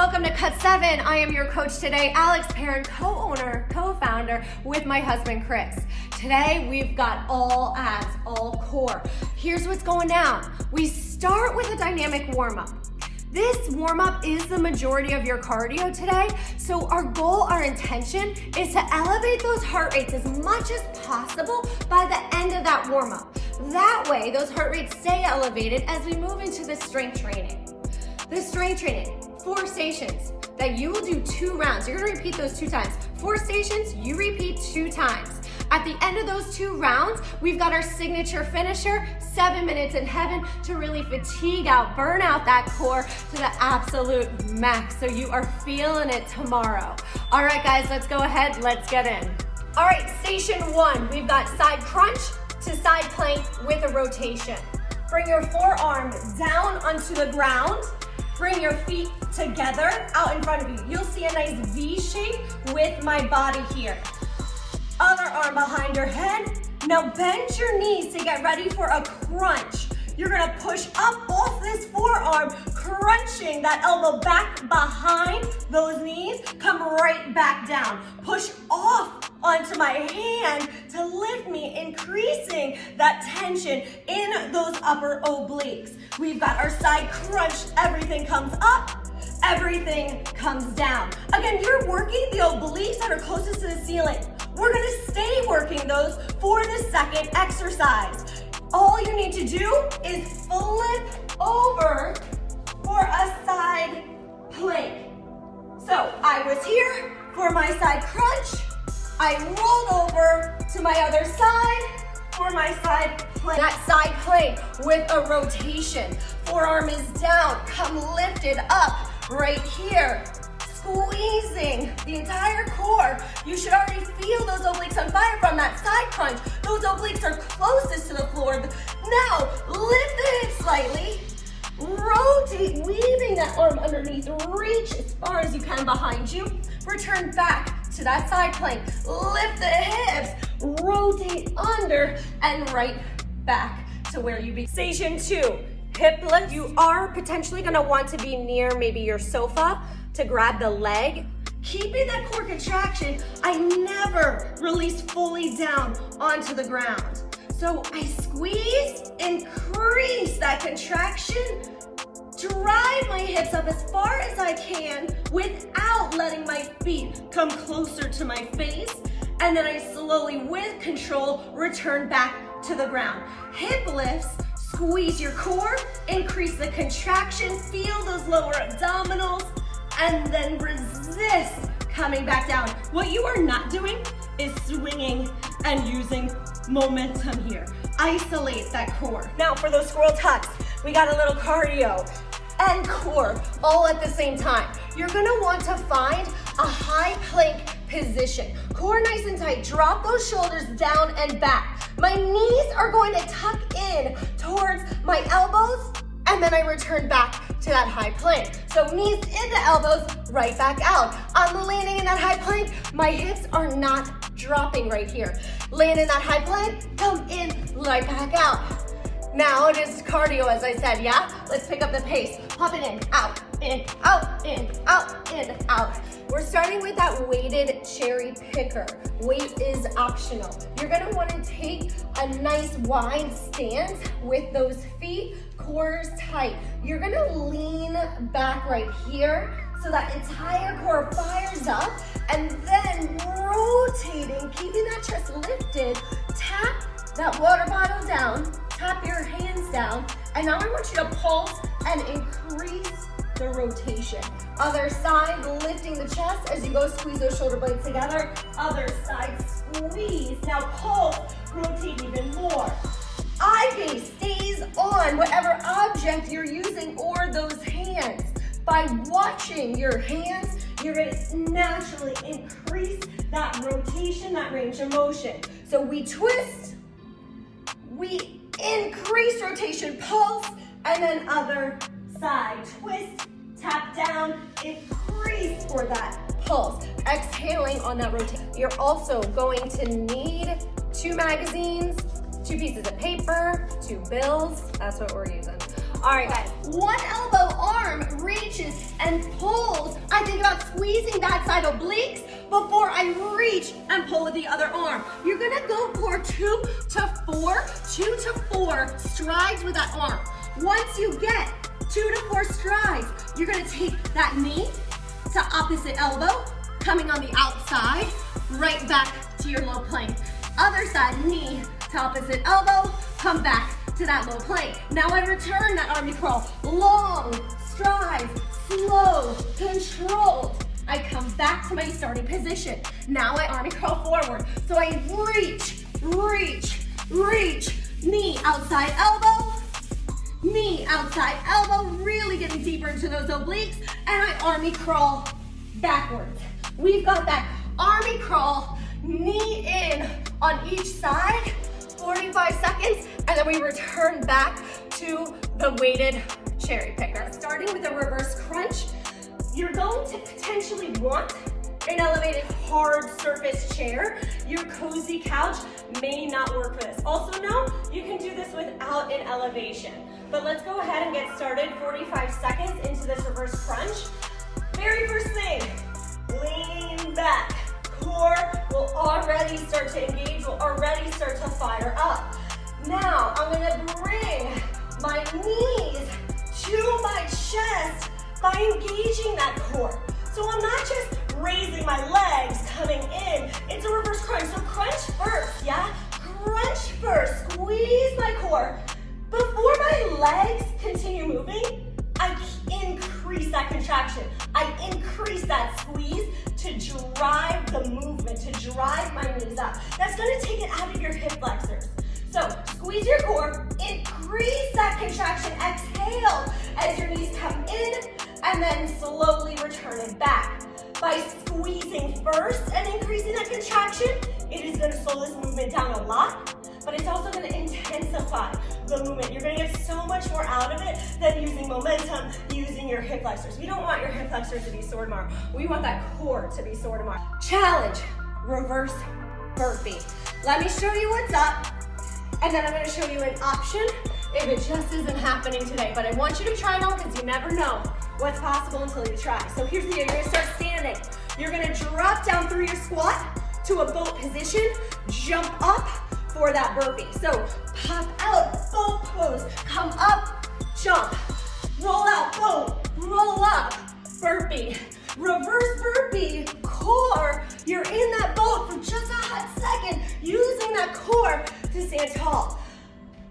welcome to Cut 7. I am your coach today, Alex Perrin, co-owner, co-founder with my husband, Chris. Today, we've got all abs, all core. Here's what's going down. We start with a dynamic warm-up. This warm-up is the majority of your cardio today, so our goal, our intention is to elevate those heart rates as much as possible by the end of that warm-up. That way, those heart rates stay elevated as we move into the strength training. The strength training, 4 stations that you will do 2 rounds. You're gonna repeat those 2 times. 4 stations, you repeat 2 times. At the end of those 2 rounds, we've got our signature finisher, 7 minutes in heaven to really fatigue out, burn out that core to the absolute max so you are feeling it tomorrow. All right, guys, let's go ahead, let's get in. All right, station 1, we've got side crunch to side plank with a rotation. Bring your forearm down onto the ground. Bring your feet together out in front of you. You'll see a nice V shape with my body here. Other arm behind your head. Now bend your knees to get ready for a crunch. You're gonna push up off this forearm, crunching that elbow back behind those knees. Come right back down. Push off onto my hand to lift me, increasing that tension in those upper obliques. We've got our side crunch. Everything comes up, everything comes down. Again, you're working the obliques that are closest to the ceiling. We're gonna stay working those for the second exercise. All you need to do is flip over for a side plank. So I was here for my side crunch. I rolled over to my other side for my side plank. That side plank with a rotation. Forearm is down, come lifted up right here. Squeezing the entire core. You should already feel those obliques on fire from that side crunch. Those obliques are closest to the floor. Now, lift the hips slightly. Rotate, weaving that arm underneath. Reach as far as you can behind you. Return back to that side plank. Lift the hips. Rotate under and right back to where you be. Station 2, hip lift. You are potentially gonna want to be near maybe your sofa to grab the leg. Keeping that core contraction, I never release fully down onto the ground. So I squeeze, increase that contraction, drive my hips up as far as I can without letting my feet come closer to my face. And then I slowly, with control, return back to the ground. Hip lifts, squeeze your core, increase the contraction, feel those lower abdominals, and then resist coming back down. What you are not doing is swinging and using momentum here. Isolate that core. Now for those squirrel tucks, we got a little cardio and core all at the same time. You're gonna want to find a high plank position. Core nice and tight. Drop those shoulders down and back. My knees are going to tuck in towards my elbows, and then I return back to that high plank. So knees into elbows, right back out. I'm landing in that high plank. My hips are not dropping right here. Land in that high plank, come in, right back out. Now it is cardio, as I said, yeah? Let's pick up the pace. Pop it in, out, in, out, in, out, in, out. We're starting with that weighted cherry picker. Weight is optional. You're gonna wanna take a nice wide stance with those feet, core is tight. You're gonna lean back right here so that entire core fires up, and then rotating, keeping that chest lifted. Tap that water bottle down, tap your hands down, and now I want you to pulse and increase the rotation. Other side, lifting the chest as you go, squeeze those shoulder blades together. Other side, squeeze. Now pulse, rotate even more. Eye gaze stays on whatever object you're using or those hands. By watching your hands, you're gonna naturally increase that rotation, that range of motion. So we twist, we increase rotation, pulse, and then other side. Twist, tap down, increase for that pulse. Exhaling on that rotation. You're also going to need 2 magazines, 2 pieces of paper, 2 bills. That's what we're using. All right, guys. One elbow arm reaches and pulls outside obliques before I reach and pull with the other arm. You're gonna go for 2 to 4 strides with that arm. Once you get 2 to 4 strides, you're gonna take that knee to opposite elbow, coming on the outside, right back to your low plank. Other side, knee to opposite elbow, come back to that low plank. Now I return that army crawl. Long strides, slow, controlled. I come back to my starting position. Now I army crawl forward. So I reach, knee outside elbow, knee outside elbow, really getting deeper into those obliques, and I army crawl backwards. We've got that army crawl, knee in on each side, 45 seconds, and then we return back to the weighted cherry picker. Starting with a reverse crunch, you're going to potentially want an elevated hard surface chair. Your cozy couch may not work for this. Also know, you can do this without an elevation. But let's go ahead and get started. 45 seconds into this reverse crunch. Very first thing, lean back. Core will already start to engage, will already start to fire up. Now, I'm gonna bring my knees to my chest by engaging that core. So I'm not just raising my legs, coming in. It's a reverse crunch, so crunch first, yeah? Crunch first, squeeze my core. Before my legs continue moving, I increase that contraction. I increase that squeeze to drive the movement, to drive my knees up. That's gonna take it out of your hip flexors. So squeeze your core, increase that contraction, exhale as your knees come in, and then slowly return it back. By squeezing first and increasing that contraction, it is gonna slow this movement down a lot, but it's also gonna intensify the movement. You're gonna get so much more out of it than using momentum, using your hip flexors. We don't want your hip flexors to be sore tomorrow. We want that core to be sore tomorrow. Challenge, reverse burpee. Let me show you what's up, and then I'm gonna show you an option if it just isn't happening today. But I want you to try it on because you never know what's possible until you try. So here's the deal, you're gonna start standing. You're gonna drop down through your squat to a boat position, jump up for that burpee. So pop out, boat pose, come up, jump, roll out, boat, roll up, burpee. Reverse burpee, core, you're in that boat for just a hot second, using that core to stand tall.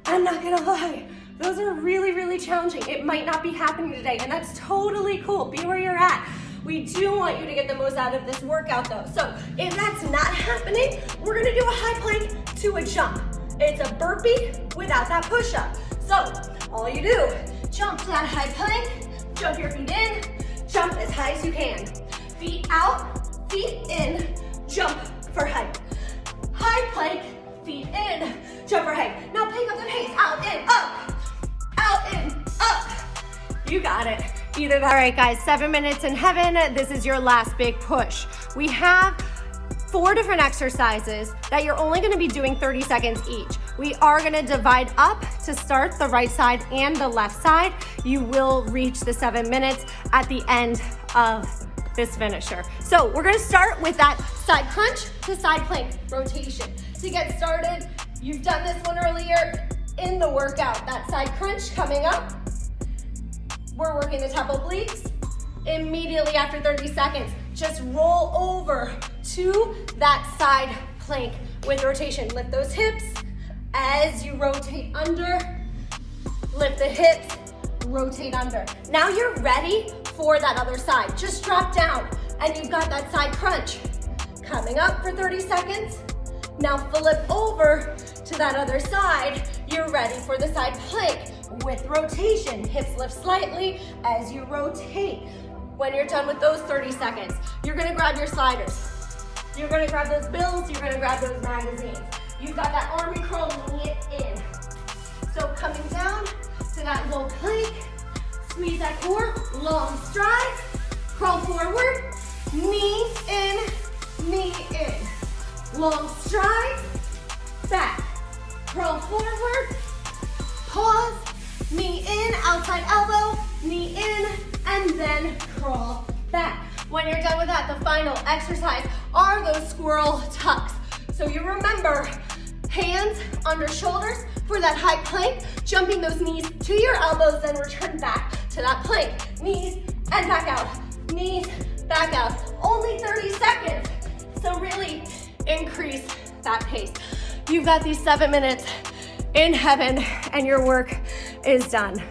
I'm not gonna lie, those are really, really challenging. It might not be happening today, and that's totally cool. Be where you're at. We do want you to get the most out of this workout though. So if that's not happening, we're gonna do a high plank to a jump. It's a burpee without that push-up. So all you do, jump to that high plank, jump your feet in, jump as high as you can. Feet out, feet in, jump for height. High plank, feet in, jump for height. Now pick up the pace, out, in, up. You got it. Either that. All right, guys, 7 minutes in heaven. This is your last big push. We have 4 different exercises that you're only gonna be doing 30 seconds each. We are gonna divide up to start the right side and the left side. You will reach the 7 minutes at the end of this finisher. So we're gonna start with that side crunch to side plank rotation. To get started, you've done this one earlier in the workout. That side crunch coming up. We're working the top obliques. Immediately after 30 seconds, just roll over to that side plank with rotation. Lift those hips as you rotate under. Lift the hips, rotate under. Now you're ready for that other side. Just drop down and you've got that side crunch. Coming up for 30 seconds. Now flip over to that other side. You're ready for the side plank with rotation. Hips lift slightly as you rotate. When you're done with those 30 seconds, you're gonna grab your sliders. You're gonna grab those bills, you're gonna grab those magazines. You've got that army curl, knee it in. So coming down to that low plank, squeeze that core, long strides, crawl forward, knee in, long strides, back, crawl forward, pause, knee in, outside elbow, knee in, and then crawl back. When you're done with that, the final exercise are those squirrel tucks. So you remember, hands under shoulders for that high plank, jumping those knees to your elbows, then return back to that plank. Knees and back out, knees, back out. Only 30 seconds, so really increase that pace. You've got these 7 minutes in heaven and your work is done.